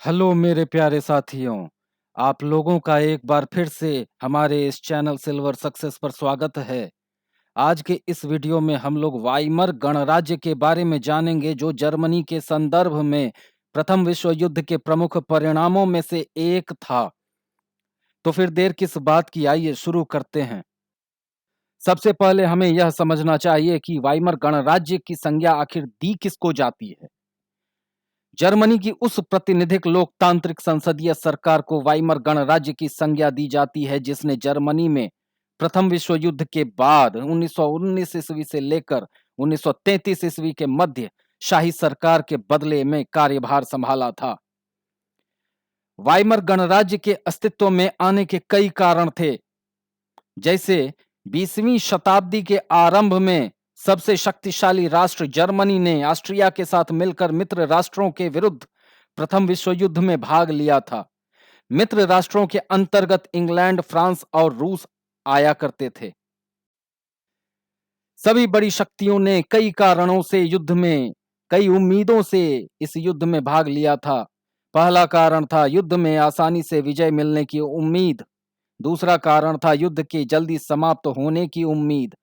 Hello मेरे प्यारे साथियों, आप लोगों का एक बार फिर से हमारे इस चैनल सिल्वर सक्सेस पर स्वागत है। आज के इस वीडियो में हम लोग वाइमर गणराज्य के बारे में जानेंगे जो जर्मनी के संदर्भ में प्रथम विश्व युद्ध के प्रमुख परिणामों में से एक था। तो फिर देर किस बात की, आइए शुरू करते हैं। सबसे पहले हमें यह समझना चाहिए कि वाइमर गणराज्य की संज्ञा आखिर दी किसको जाती है। जर्मनी की उस प्रतिनिधिक लोकतांत्रिक संसदीय सरकार को वाइमर गणराज्य की संज्ञा दी जाती है जिसने जर्मनी में प्रथम विश्व युद्ध के बाद 1919 ईस्वी से लेकर 1933 ईस्वी के मध्य शाही सरकार के बदले में कार्यभार संभाला था। वाइमर गणराज्य के अस्तित्व में आने के कई कारण थे, जैसे 20वीं शताब्दी के आरंभ में सबसे शक्तिशाली राष्ट्र जर्मनी ने ऑस्ट्रिया के साथ मिलकर मित्र राष्ट्रों के विरुद्ध प्रथम विश्व युद्ध में भाग लिया था। मित्र राष्ट्रों के अंतर्गत इंग्लैंड, फ्रांस और रूस आया करते थे। सभी बड़ी शक्तियों ने कई कारणों से युद्ध में, कई उम्मीदों से इस युद्ध में भाग लिया था। पहला कारण था युद्ध में आसानी से विजय मिलने की उम्मीद। दूसरा कारण था युद्ध के जल्दी समाप्त होने की उम्मीद।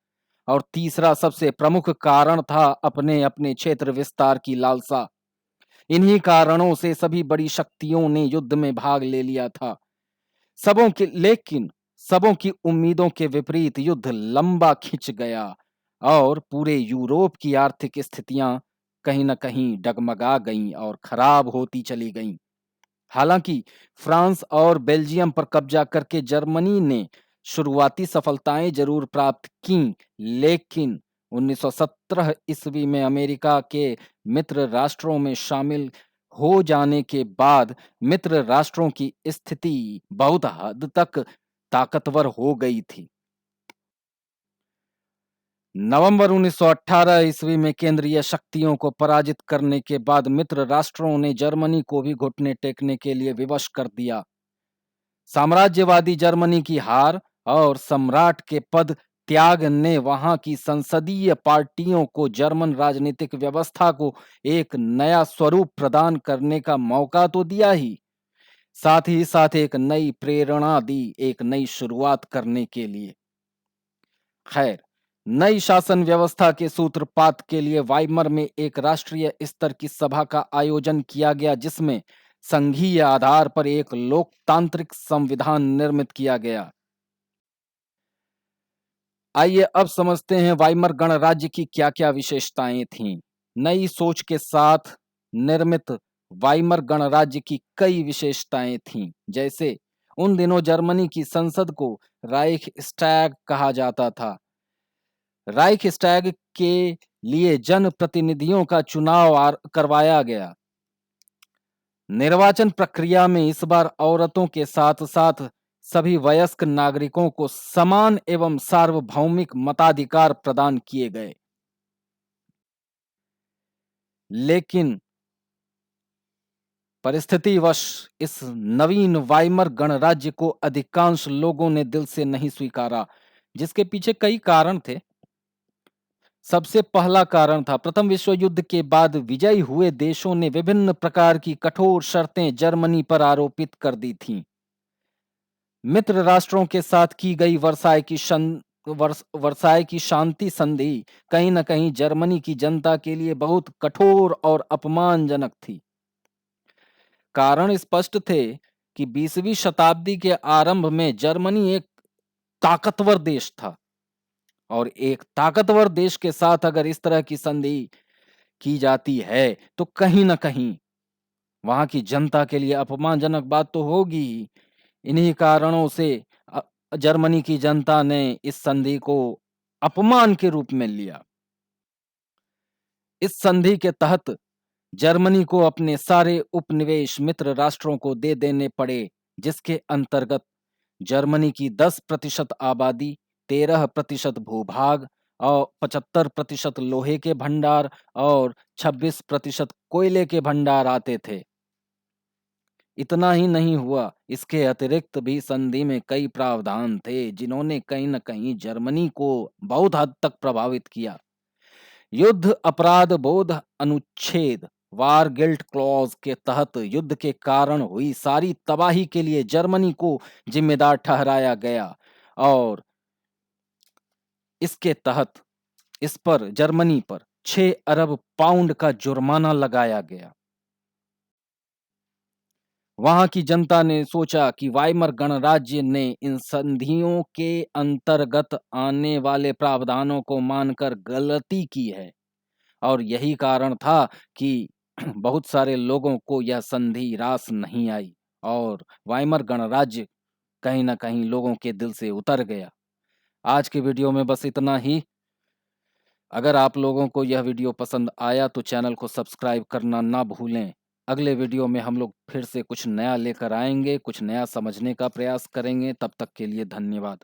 और तीसरा सबसे प्रमुख कारण था अपने अपने क्षेत्र विस्तार की लालसा। इन्हीं कारणों से सभी बड़ी शक्तियों ने युद्ध में भाग ले लिया था। लेकिन सबों की उम्मीदों के विपरीत युद्ध लंबा खिंच गया और पूरे यूरोप की आर्थिक स्थितियां कहीं न कहीं डगमगा गईं और खराब होती चली गईं। हालांकि फ्रांस और बेल्जियम पर कब्जा करके जर्मनी ने शुरुआती सफलताएं जरूर प्राप्त की, लेकिन 1917 ईस्वी में अमेरिका के मित्र राष्ट्रों में शामिल हो जाने के बाद मित्र राष्ट्रों की स्थिति बहुत हद तक ताकतवर हो गई थी। नवंबर 1918 ईस्वी में केंद्रीय शक्तियों को पराजित करने के बाद मित्र राष्ट्रों ने जर्मनी को भी घुटने टेकने के लिए विवश कर दिया। साम्राज्यवादी जर्मनी की हार और सम्राट के पद त्याग ने वहां की संसदीय पार्टियों को जर्मन राजनीतिक व्यवस्था को एक नया स्वरूप प्रदान करने का मौका तो दिया ही साथ एक नई प्रेरणा दी, एक नई शुरुआत करने के लिए। खैर, नई शासन व्यवस्था के सूत्रपात के लिए वाइमर में एक राष्ट्रीय स्तर की सभा का आयोजन किया गया जिसमें संघीय आधार पर एक लोकतांत्रिक संविधान निर्मित किया गया। आइए अब समझते हैं वाइमर गणराज्य की क्या-क्या विशेषताएं थीं। नई सोच के साथ निर्मित वाइमर गणराज्य की कई विशेषताएं थीं, जैसे उन दिनों जर्मनी की संसद को राइखस्टैग कहा जाता था। राइखस्टैग के लिए जन प्रतिनिधियों का चुनाव करवाया गया। निर्वाचन प्रक्रिया में इस बार औरतों के साथ साथ सभी वयस्क नागरिकों को समान एवं सार्वभौमिक मताधिकार प्रदान किए गए। लेकिन परिस्थितिवश इस नवीन वाइमर गणराज्य को अधिकांश लोगों ने दिल से नहीं स्वीकारा, जिसके पीछे कई कारण थे। सबसे पहला कारण था प्रथम विश्व युद्ध के बाद विजयी हुए देशों ने विभिन्न प्रकार की कठोर शर्तें जर्मनी पर आरोपित कर दी थीं। मित्र राष्ट्रों के साथ की गई वर्साय की शांति संधि कहीं न कहीं जर्मनी की जनता के लिए बहुत कठोर और अपमानजनक थी। कारण स्पष्ट थे कि 20वीं शताब्दी के आरंभ में जर्मनी एक ताकतवर देश था और एक ताकतवर देश के साथ अगर इस तरह की संधि की जाती है तो कहीं न कहीं वहां की जनता के लिए अपमानजनक बात तो होगी ही। इन्हीं कारणों से जर्मनी की जनता ने इस संधि को अपमान के रूप में लिया। इस संधि के तहत जर्मनी को अपने सारे उपनिवेश मित्र राष्ट्रों को दे देने पड़े, जिसके अंतर्गत जर्मनी की 10% आबादी, 13% भूभाग और 75% लोहे के भंडार और 26% कोयले के भंडार आते थे। इतना ही नहीं हुआ, इसके अतिरिक्त भी संधि में कई प्रावधान थे जिन्होंने कहीं न कहीं जर्मनी को बहुत हद तक प्रभावित किया। युद्ध अपराध बोध अनुच्छेद वार गिल्ट क्लॉज के तहत युद्ध के कारण हुई सारी तबाही के लिए जर्मनी को जिम्मेदार ठहराया गया और इसके तहत इस पर जर्मनी पर 6 अरब पाउंड का जुर्माना लगाया गया। वहां की जनता ने सोचा कि वाइमर गणराज्य ने इन संधियों के अंतर्गत आने वाले प्रावधानों को मानकर गलती की है और यही कारण था कि बहुत सारे लोगों को यह संधि रास नहीं आई और वाइमर गणराज्य कहीं ना कहीं लोगों के दिल से उतर गया। आज के वीडियो में बस इतना ही। अगर आप लोगों को यह वीडियो पसंद आया तो चैनल को सब्सक्राइब करना ना भूलें। अगले वीडियो में हम लोग फिर से कुछ नया लेकर आएंगे, कुछ नया समझने का प्रयास करेंगे। तब तक के लिए धन्यवाद।